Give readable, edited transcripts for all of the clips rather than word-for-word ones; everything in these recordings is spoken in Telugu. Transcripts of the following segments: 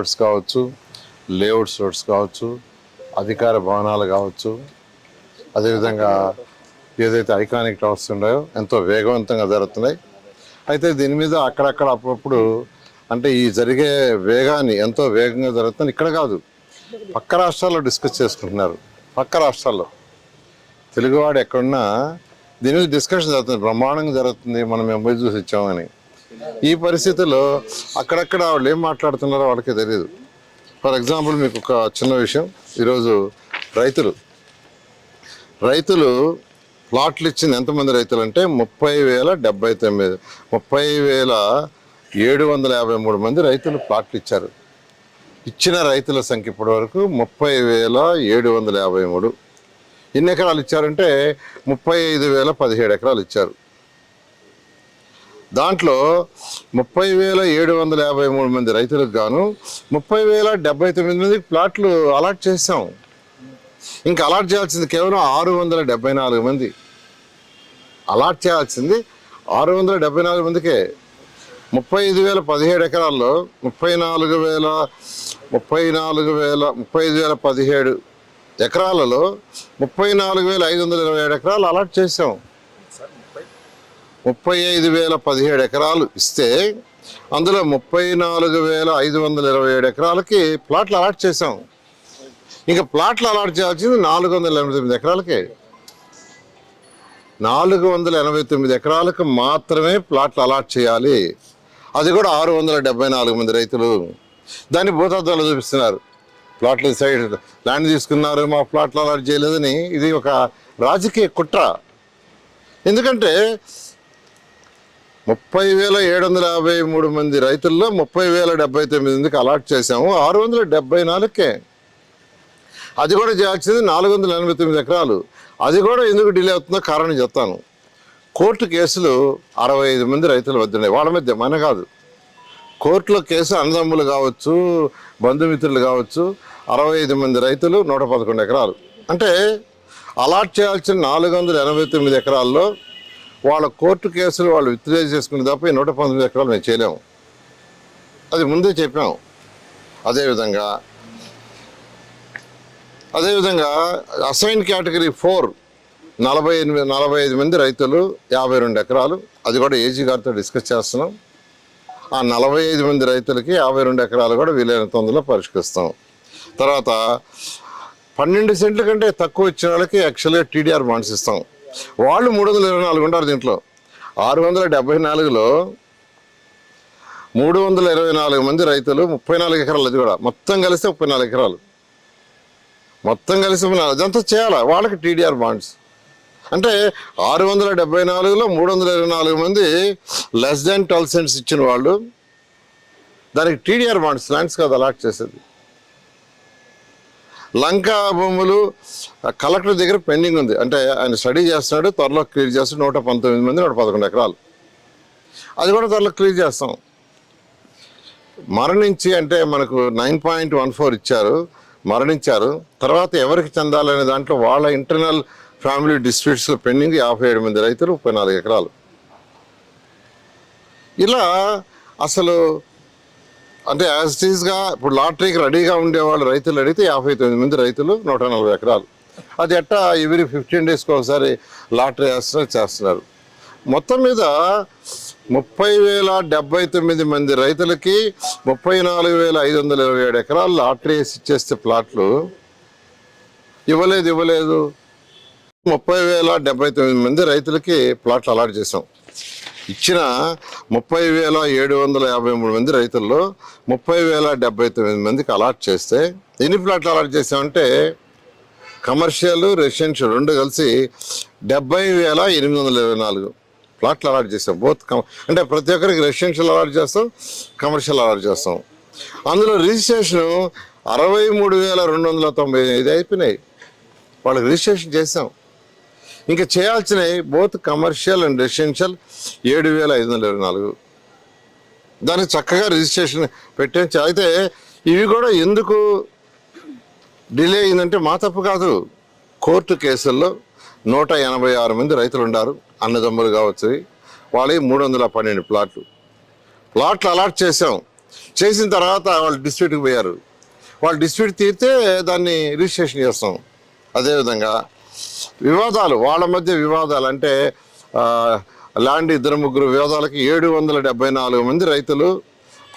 రోడ్స్ కావచ్చు, లేఅవుట్స్ రోడ్స్ కావచ్చు, అధికార భవనాలు కావచ్చు, అదేవిధంగా ఏదైతే ఐకానిక్ టవర్స్ ఉన్నాయో ఎంతో వేగవంతంగా జరుగుతున్నాయి. అయితే దీని మీద అక్కడక్కడ అప్పుడప్పుడు అంటే ఈ జరిగే వేగాన్ని ఎంతో వేగంగా జరుగుతుంది. ఇక్కడ కాదు, పక్క రాష్ట్రాల్లో డిస్కస్ చేసుకుంటున్నారు. పక్క రాష్ట్రాల్లో తెలుగువాడు ఎక్కడున్నా దీని మీద డిస్కషన్ జరుగుతుంది, బ్రహ్మాండంగా జరుగుతుంది, మనం ఎంబై చూసి ఇచ్చామని. ఈ పరిస్థితుల్లో అక్కడక్కడ వాళ్ళు ఏం మాట్లాడుతున్నారో వాళ్ళకే తెలియదు. ఫర్ ఎగ్జాంపుల్ మీకు ఒక చిన్న విషయం, ఈరోజు రైతులు ప్లాట్లు ఇచ్చింది ఎంతమంది రైతులు అంటే 30,753 మంది రైతులు ప్లాట్లు ఇచ్చారు. ఇచ్చిన రైతుల సంఖ్య ఇప్పటి వరకు 30,753. ఎన్ని ఎకరాలు ఇచ్చారంటే 35,017 ఎకరాలు ఇచ్చారు. దాంట్లో 30,753 మంది రైతులకు గాను 30,079 మందికి ప్లాట్లు అలాట్ చేసాం. ఇంకా అలాట్ చేయాల్సింది కేవలం 674 మంది. అలాట్ చేయాల్సింది 674 మందికే. 35,017 ఎకరాల్లో 35,017 ఎకరాలలో 34,527 ఎకరాలు అలాట్ చేసాం. 35,017 ఎకరాలు ఇస్తే అందులో 34,527 ఎకరాలకి ప్లాట్లు అలాట్ చేసాం. ఇంకా ప్లాట్లు అలాట్ చేయాల్సింది 489 ఎకరాలకే. 489 ఎకరాలకు మాత్రమే ప్లాట్లు అలాట్ చేయాలి. అది కూడా 674 మంది రైతులు. దాన్ని భూతద్దాలు చూపిస్తున్నారు. ప్లాట్లు సైడ్ ల్యాండ్ తీసుకున్నారు, మా ప్లాట్లు అలాట్ చేయలేదని. ఇది ఒక రాజకీయ కుట్ర. ఎందుకంటే 30,753 మంది రైతుల్లో 30,079 మందికి అలాట్ చేసాము, 674కే. అది కూడా చేయాల్సింది 489 ఎకరాలు. అది కూడా ఎందుకు డిలే అవుతుందో కారణం చెప్తాను. కోర్టు కేసులు 65 మంది రైతుల వద్ద ఉన్నాయి. వాళ్ళ మధ్య మన కాదు, కోర్టులో కేసు అన్నదమ్ములు కావచ్చు, బంధుమిత్రులు కావచ్చు. 65 మంది రైతులు 111 ఎకరాలు. అంటే అలాట్ చేయాల్సిన 489 ఎకరాల్లో వాళ్ళ కోర్టు కేసులు వాళ్ళు విత్డ్రా చేసుకునే తప్ప 119 ఎకరాలు మేము చేయలేము. అది ముందే చెప్పాం. అదేవిధంగా అసైన్ కేటగిరీ 4 45 మంది రైతులు 52 ఎకరాలు. అది కూడా ఏజీ గారితో డిస్కస్ చేస్తున్నాం. ఆ 45 మంది రైతులకి 52 ఎకరాలు కూడా వీలైన తొందరలో పరిష్కరిస్తాం. తర్వాత 12 సెంట్ల కంటే తక్కువ ఇచ్చిన వాళ్ళకి యాక్చువల్గా టీడీఆర్ బాండ్స్ ఇస్తాం. వాళ్ళు 324 ఉంటారు. దీంట్లో 674లో 324 మంది రైతులు 34 ఎకరాలు. అది కూడా మొత్తం కలిస్తే 34 ఎకరాలు. మొత్తం కలిసి అదంతా చేయాలి. వాళ్ళకి టీడీఆర్ బాండ్స్ అంటే 674లో 324 మంది లెస్ దాన్ 12 సెంట్స్ ఇచ్చిన వాళ్ళు, దానికి టీడీఆర్ బాండ్స్ ల్యాండ్స్ కాదు అలాట్ చేసేది. లంకా భూములు కలెక్టర్ దగ్గర పెండింగ్ ఉంది. అంటే ఆయన స్టడీ చేస్తున్నాడు, త్వరలో క్లియర్ చేస్తాడు. 119 మంది 111 ఎకరాలు. అది కూడా త్వరలో క్లియర్ చేస్తాం. మరణించి అంటే మనకు 9.14 ఇచ్చారు, మరణించారు. తర్వాత ఎవరికి చెందాలనే దాంట్లో వాళ్ళ ఇంటర్నల్ ఫ్యామిలీ డిస్ప్యూట్స్లో పెండింగ్ 57 మంది రైతులు 34 ఎకరాలు. ఇలా అసలు అంటే యాజ్ ఇట్ ఈస్గా ఇప్పుడు లాటరీకి రెడీగా ఉండేవాళ్ళు రైతులు అడిగితే 59 మంది రైతులు 140 ఎకరాలు. అది ఎట్టా ఎవరీ 15 డేస్కి ఒకసారి లాటరీ చేస్తున్నారు. మొత్తం మీద 30,079 మంది రైతులకి 34,527 ఎకరాలు లాటరీ వేసి ఇచ్చేస్తే ప్లాట్లు ఇవ్వలేదు. 30,079 మంది రైతులకి ప్లాట్లు అలాట్ చేసాం. ఇచ్చిన 30,753 మంది రైతుల్లో 30,079 మందికి అలాట్ చేస్తే ఎన్ని ప్లాట్లు అలాట్ చేసామంటే కమర్షియల్, రెసిడెన్షియల్ రెండు కలిసి 70,824 ప్లాట్లు అలాట్ చేస్తాం. బోత్ అంటే ప్రతి ఒక్కరికి రెసిడెన్షియల్ అలాట్ చేస్తాం, కమర్షియల్ అలాట్ చేస్తాం. అందులో రిజిస్ట్రేషన్ 63,295 అయిపోయినాయి. వాళ్ళకి రిజిస్ట్రేషన్ చేసాం. ఇంకా చేయాల్సినవి బోత్ కమర్షియల్ అండ్ రెసిడెన్షియల్ 7,524. దానికి చక్కగా రిజిస్ట్రేషన్ పెట్టేసి. అయితే ఇవి కూడా ఎందుకు డిలే అయిందంటే మా తప్పు కాదు. కోర్టు కేసుల్లో 186 మంది రైతులు ఉన్నారు, అన్నదమ్ములు కావచ్చు. వాళ్ళకి 312 ప్లాట్లు అలాట్ చేసాం. చేసిన తర్వాత వాళ్ళు డిస్ప్యూట్కి పోయారు. వాళ్ళు డిస్ప్యూట్ తీరితే దాన్ని రిజిస్ట్రేషన్ చేస్తాం. అదేవిధంగా వివాదాలు, వాళ్ళ మధ్య వివాదాలు అంటే ల్యాండ్ 2-3 వివాదాలకి 774 మంది రైతులు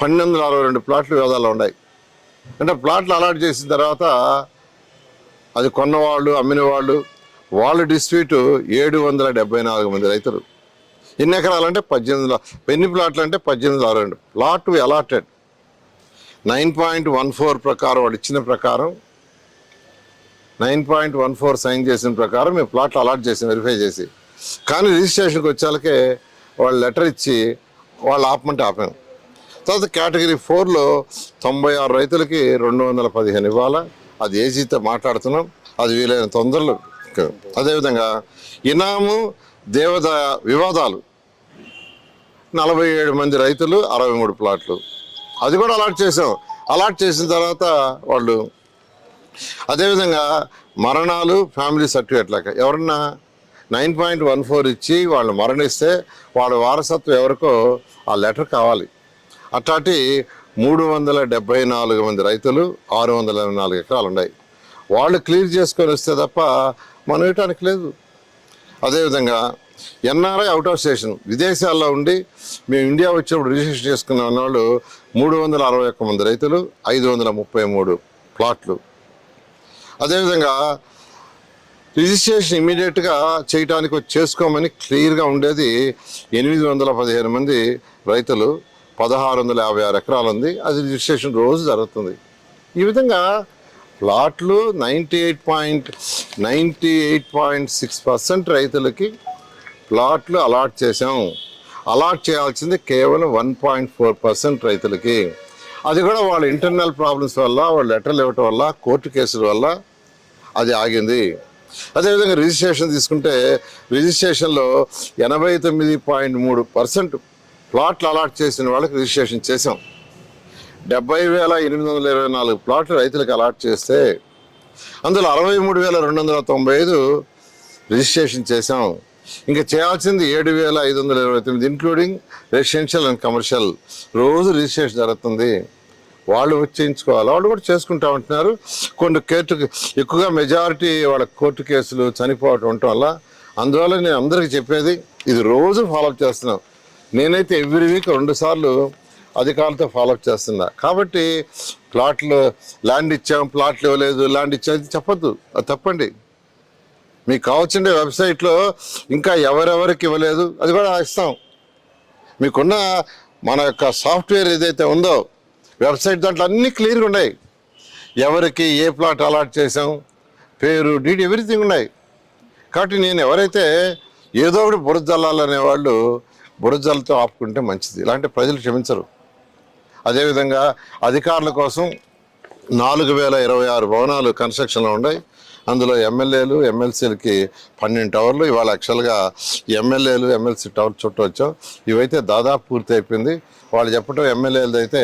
1262 ప్లాట్లు వివాదాలు ఉన్నాయి. అంటే ప్లాట్లు అలాట్ చేసిన తర్వాత అది కొన్నవాళ్ళు, అమ్మిన వాళ్ళు డిస్ప్యూట్ 774 మంది రైతులు. ఎన్ని ఎకరాలు అంటే 18, ఎన్ని ప్లాట్లు అంటే 1862 ప్లాట్ అలాటెడ్ 9.14 ప్రకారం, వాడు ఇచ్చిన ప్రకారం 9.14 సైన్ చేసిన ప్రకారం మేము ప్లాట్లు అలాట్ చేసి వెరిఫై చేసి, కానీ రిజిస్ట్రేషన్కి వచ్చేళ్ళకే వాళ్ళు లెటర్ ఇచ్చి వాళ్ళు ఆపమంటే ఆపాము. తర్వాత కేటగిరీ 4లో 96 రైతులకి 215 ఇవ్వాలా. అది ఏజీతో మాట్లాడుతున్నాం, అది వీలైన తొందరలో. అదేవిధంగా ఇనాము దేవదాయ వివాదాలు 47 మంది రైతులు 63 ప్లాట్లు, అది కూడా అలాట్ చేసాం. అలాట్ చేసిన తర్వాత వాళ్ళు అదేవిధంగా మరణాలు, ఫ్యామిలీ సర్టిఫికేట్లకి ఎవరన్నా 9.14 ఇచ్చి వాళ్ళు మరణిస్తే వాళ్ళ వారసత్వం ఎవరికో ఆ లెటర్ కావాలి. అట్లాంటి 374 మంది రైతులు 684 ఎకరాలు ఉన్నాయి. వాళ్ళు క్లియర్ చేసుకొని వస్తే తప్ప మనం ఇవ్వటానికి లేదు. అదేవిధంగా ఎన్ఆర్ఐ అవుట్ ఆఫ్ స్టేషన్, విదేశాల్లో ఉండి మేము ఇండియా వచ్చినప్పుడు రిజిస్ట్రేషన్ చేసుకున్న వాళ్ళు 361 మంది రైతులు 533 ప్లాట్లు. అదేవిధంగా రిజిస్ట్రేషన్ ఇమీడియట్గా చేయటానికి చేసుకోమని క్లియర్గా ఉండేది 815 మంది రైతులు 1656 ఎకరాలు ఉంది. అది రిజిస్ట్రేషన్ రోజు జరుగుతుంది. ఈ విధంగా ప్లాట్లు 98.6% రైతులకి ప్లాట్లు అలాట్ చేసాం. అలాట్ చేయాల్సింది కేవలం 1.4% రైతులకి. అది కూడా వాళ్ళ ఇంటర్నల్ ప్రాబ్లమ్స్ వల్ల, వాళ్ళ లెటర్లు ఇవ్వటం వల్ల, కోర్టు కేసుల వల్ల అది ఆగింది. అదేవిధంగా రిజిస్ట్రేషన్ తీసుకుంటే రిజిస్ట్రేషన్లో 89.3% ప్లాట్లు అలాట్ చేసిన వాళ్ళకి రిజిస్ట్రేషన్ చేసాం. 70,824 ప్లాట్లు రైతులకు అలాట్ చేస్తే అందులో 63,295 రిజిస్ట్రేషన్ చేసాం. ఇంకా చేయాల్సింది 7,529 ఇంక్లూడింగ్ రెసిడెన్షియల్ అండ్ కమర్షియల్. రోజు రిజిస్ట్రేషన్ జరుగుతుంది. వాళ్ళు చేయించుకోవాలి, వాళ్ళు కూడా చేసుకుంటా ఉంటున్నారు. కొన్ని ఎక్కువగా మెజారిటీ వాళ్ళ కోర్టు కేసులు చనిపోవటం ఉండటం వల్ల, అందువల్ల నేను అందరికీ చెప్పేది ఇది రోజు ఫాలోఅప్ చేస్తున్నాం. నేనైతే ఎవ్రీ వీక్ 2 సార్లు అధికారులతో ఫాలోఅప్ చేస్తున్నా. కాబట్టి ప్లాట్లు ల్యాండ్ ఇచ్చాం, ప్లాట్లు ఇవ్వలేదు, ల్యాండ్ ఇచ్చాం చెప్పొద్దు, అది తప్పండి. మీకు కావాల్సిండే వెబ్సైట్లో ఇంకా ఎవరెవరికి ఇవ్వలేదు అది కూడా ఇస్తాం. మీకున్న మన యొక్క సాఫ్ట్వేర్ ఏదైతే ఉందో వెబ్సైట్, దాంట్లో అన్నీ క్లియర్గా ఉన్నాయి. ఎవరికి ఏ ప్లాట్ అలాట్ చేసాం, పేరు, డీడీ, ఎవ్రీథింగ్ ఉన్నాయి. కాబట్టి నేను ఎవరైతే ఏదో ఒకటి బురద జల్లాలనేవాళ్ళు బురదలతో ఆపుకుంటే మంచిది. ఇలాంటి ప్రజలు క్షమించరు. అదేవిధంగా అధికారుల కోసం 4,026 భవనాలు కన్స్ట్రక్షన్లో ఉన్నాయి. అందులో ఎమ్మెల్యేలు, ఎమ్మెల్సీలకి 12 టవర్లు. ఇవాళ యాక్చువల్గా ఎమ్మెల్యేలు, ఎమ్మెల్సీ టవర్ చుట్టూ వచ్చాం. ఇవైతే దాదాపు పూర్తి అయిపోయింది. వాళ్ళు చెప్పడం ఎమ్మెల్యేలది అయితే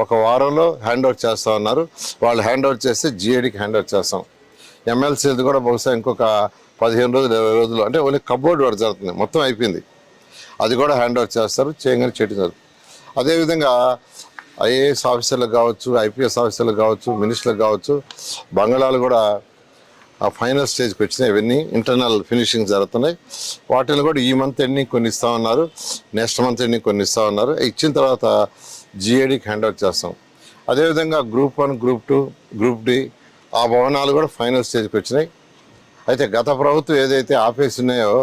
1 వారంలో హ్యాండ్ ఓవర్ చేస్తా ఉన్నారు. వాళ్ళు హ్యాండ్ ఓవర్ చేస్తే జిఏడికి హ్యాండ్ ఓవర్ చేస్తాం. ఎమ్మెల్సీలది కూడా బహుశా ఇంకొక 15 రోజులు, 20 రోజులు, అంటే ఓన్లీ కబోర్డ్ వర్క్ జరుగుతుంది, మొత్తం అయిపోయింది. అది కూడా హ్యాండ్ ఓవర్ చేస్తారు, చేయగానే చేయడం. అదేవిధంగా ఐఏఎస్ ఆఫీసర్లకు కావచ్చు, ఐపీఎస్ ఆఫీసర్లకు కావచ్చు, మినిస్టర్లకు కావచ్చు, బంగాళాలు కూడా ఆ ఫైనల్ స్టేజ్కి వచ్చినాయి. ఇవన్నీ ఇంటర్నల్ ఫినిషింగ్ జరుగుతున్నాయి. వాటిని కూడా ఈ మంత్ ఎండింగ్ కొన్ని ఇస్తా ఉన్నారు, నెక్స్ట్ మంత్ ఎండింగ్ కొన్ని ఇస్తా ఉన్నారు. ఇచ్చిన తర్వాత జిఏడికి హ్యాండ్ ఓవర్ చేస్తాం. అదేవిధంగా గ్రూప్ 1, గ్రూప్ 2, గ్రూప్ డి ఆ భవనాలు కూడా ఫైనల్ స్టేజ్కి వచ్చినాయి. అయితే గత ప్రభుత్వం ఏదైతే ఆపేసి ఉన్నాయో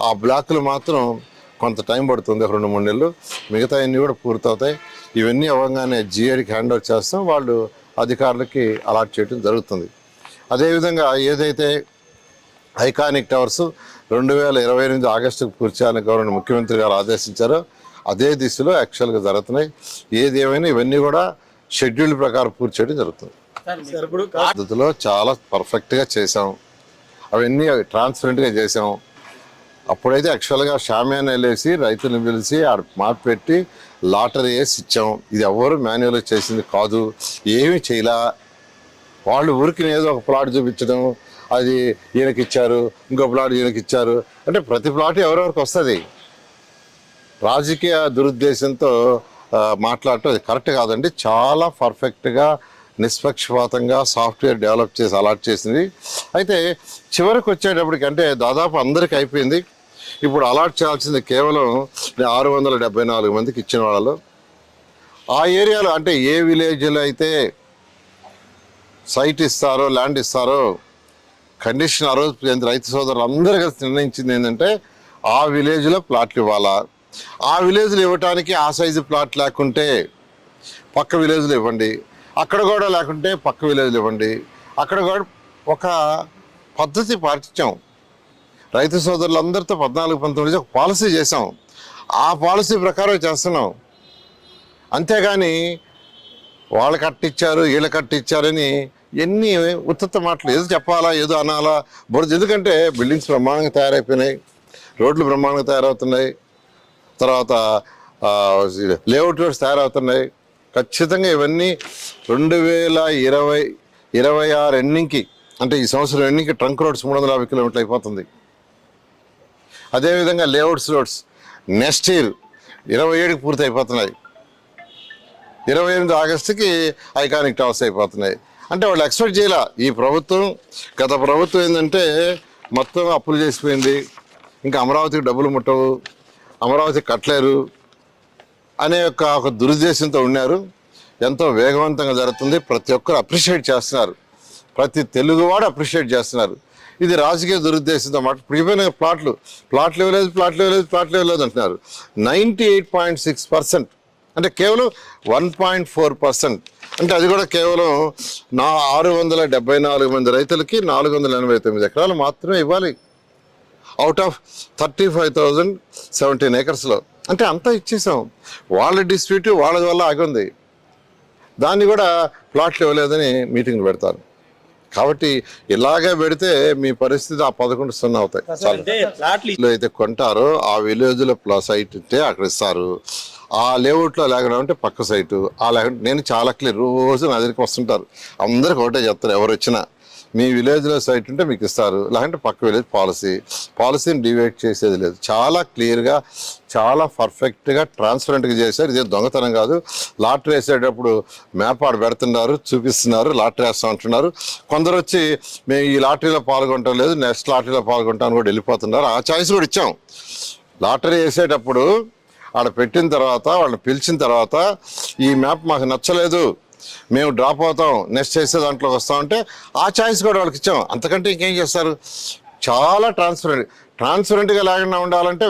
ఆ బ్లాక్లు మాత్రం కొంత టైం పడుతుంది, 2-3 నెలలు. మిగతా అన్నీ కూడా పూర్తవుతాయి. ఇవన్నీ అవ్వగానే జిఏడికి హ్యాండ్ ఓవర్ చేస్తాం, వాళ్ళు అధికారులకి అలాట్ చేయడం జరుగుతుంది. అదేవిధంగా ఏదైతే ఐకానిక్ టవర్స్ 2028 ఆగస్టుకు పూర్తి చేయాలని గవర్నర్ ముఖ్యమంత్రి గారు ఆదేశించారో అదే దిశలో యాక్చువల్గా జరుగుతున్నాయి. ఏది ఏమైనా ఇవన్నీ కూడా షెడ్యూల్ ప్రకారం పూర్తి చేయడం జరుగుతుంది. పద్ధతిలో చాలా పర్ఫెక్ట్గా చేసాం, అవన్నీ ట్రాన్స్పరెంట్గా చేసాం. అప్పుడైతే యాక్చువల్గా షామియానా వేసి రైతులను పిలిచి ఆడ మార్పు పెట్టి లాటరీ వేసి ఇచ్చాం. ఇది ఎవరు మాన్యువల్గా చేసింది కాదు, ఏమీ చేయలా. వాళ్ళు ఊరికి ఏదో ఒక ప్లాట్ చూపించడం, అది ఈయనకి ఇచ్చారు, ఇంకో ప్లాట్ ఈయనకి ఇచ్చారు అంటే ప్రతి ప్లాట్ ఎవరెవరికి వస్తుంది. రాజకీయ దురుద్దేశంతో మాట్లాడటం అది కరెక్ట్ కాదండి. చాలా పర్ఫెక్ట్గా నిష్పక్షపాతంగా సాఫ్ట్వేర్ డెవలప్ చేసి అలాట్ చేసింది. అయితే చివరికి వచ్చేటప్పటికి అంటే దాదాపు అందరికి అయిపోయింది. ఇప్పుడు అలాట్ చేయాల్సింది కేవలం 674 మందికి ఇచ్చిన వాళ్ళు. ఆ ఏరియాలో అంటే ఏ విలేజ్లో అయితే సైట్ ఇస్తారో ల్యాండ్ ఇస్తారో కండిషన్ ఆ రోజు రైతు సోదరులు అందరూ కలిసి నిర్ణయించింది ఏంటంటే ఆ విలేజ్లో ప్లాట్లు ఇవ్వాలా. ఆ విలేజ్లో ఇవ్వటానికి ఆ సైజు ప్లాట్ లేకుంటే పక్క విలేజ్లో ఇవ్వండి, అక్కడ కూడా లేకుంటే పక్క విలేజ్లో ఇవ్వండి. అక్కడ కూడా ఒక పద్ధతి పాటించాం. రైతు సోదరులందరితో 14-19 ఒక పాలసీ చేసాం. ఆ పాలసీ ప్రకారం చేస్తున్నాం. అంతేగాని వాళ్ళు కట్టించారు వీళ్ళు కట్టించారని ఎన్ని ఉత్తత్త మాటలు, ఏదో చెప్పాలా ఏదో అనాలా బురద. ఎందుకంటే బిల్డింగ్స్ బ్రహ్మాండంగా తయారైపోయినాయి, రోడ్లు బ్రహ్మాండంగా తయారవుతున్నాయి, తర్వాత లేఅవుట్ రోడ్స్ తయారవుతున్నాయి. ఖచ్చితంగా ఇవన్నీ 2026 ఎండింగ్కి అంటే ఈ సంవత్సరం ఎండింగ్కి ట్రంక్ రోడ్స్ 350 కిలోమీటర్లు అయిపోతుంది. అదేవిధంగా లేఅవుట్స్ రోడ్స్ నెక్స్ట్ ఇయర్ 27కి పూర్తి అయిపోతున్నాయి. 28 ఆగస్టుకి ఐకానిక్ టవర్స్ అయిపోతున్నాయి. అంటే వాళ్ళు ఎక్స్పెక్ట్ చేయాల. ఈ ప్రభుత్వం గత ప్రభుత్వం ఏంటంటే మొత్తం అప్పులు చేసిపోయింది, ఇంకా అమరావతికి డబ్బులు ముట్టవు, అమరావతి కట్టలేరు అనే ఒక దురుద్దేశంతో ఉన్నారు. ఎంతో వేగవంతంగా జరుగుతుంది. ప్రతి ఒక్కరు అప్రిషియేట్ చేస్తున్నారు, ప్రతి తెలుగువాడు అప్రిషియేట్ చేస్తున్నారు. ఇది రాజకీయ దురుద్దేశంతో మాట ప్రిపోయిన ప్లాట్లు ఇవ్వలేదు అంటున్నారు. 98.6% అంటే కేవలం 1.4%. అంటే అది కూడా కేవలం 674 మంది రైతులకి 489 ఎకరాలు మాత్రమే ఇవ్వాలి అవుట్ ఆఫ్ 35,017 ఏకర్స్లో. అంటే అంతా ఇచ్చేసాం. వాళ్ళ డిస్ప్యూట్ వాళ్ళ వల్ల ఆగింది. దాన్ని కూడా ప్లాట్లు ఇవ్వలేదని మీటింగ్లు పెడతారు. కాబట్టి ఇలాగే పెడితే మీ పరిస్థితి ఆ 11-0 అవుతాయి. అయితే కొంటారో ఆ విలేజ్లో సైట్ ఉంటే అక్కడ ఇస్తారు. ఆ లేఅవుట్లో లేకుండా ఉంటే పక్క సైటు ఆ లేకుండా. నేను చాలా క్లియర్, రోజు నా దగ్గరికి వస్తుంటారు, అందరికి ఒకటే చెప్తారు, ఎవరు వచ్చినా మీ విలేజ్లో సైట్ ఉంటే మీకు ఇస్తారు, లేకుంటే పక్క విలేజ్ పాలసీని డివైడ్ చేసేది లేదు. చాలా క్లియర్గా చాలా పర్ఫెక్ట్గా ట్రాన్స్పరెంట్గా చేశారు. ఇదే దొంగతనం కాదు. లాటరీ వేసేటప్పుడు మ్యాప్ ఆడ పెడుతున్నారు, చూపిస్తున్నారు, లాటరీ వేస్తూ ఉంటున్నారు. కొందరు వచ్చి మేము ఈ లాటరీలో పాల్గొనటం లేదు, నెక్స్ట్ లాటరీలో పాల్గొంటామని కూడా వెళ్ళిపోతున్నారు. ఆ ఛాయిస్ కూడా ఇచ్చాం. లాటరీ వేసేటప్పుడు ఆడ పెట్టిన తర్వాత వాళ్ళని పిలిచిన తర్వాత ఈ మ్యాప్ మాకు నచ్చలేదు, మేము డ్రాప్ అవుతాం, నెక్స్ట్ చేసే దాంట్లో వస్తామంటే ఆ ఛాయిస్ కూడా వాళ్ళకి ఇచ్చాం. అంతకంటే ఇంకేం చేస్తారు? చాలా ట్రాన్స్పరెంట్గా లేకుండా ఉండాలంటే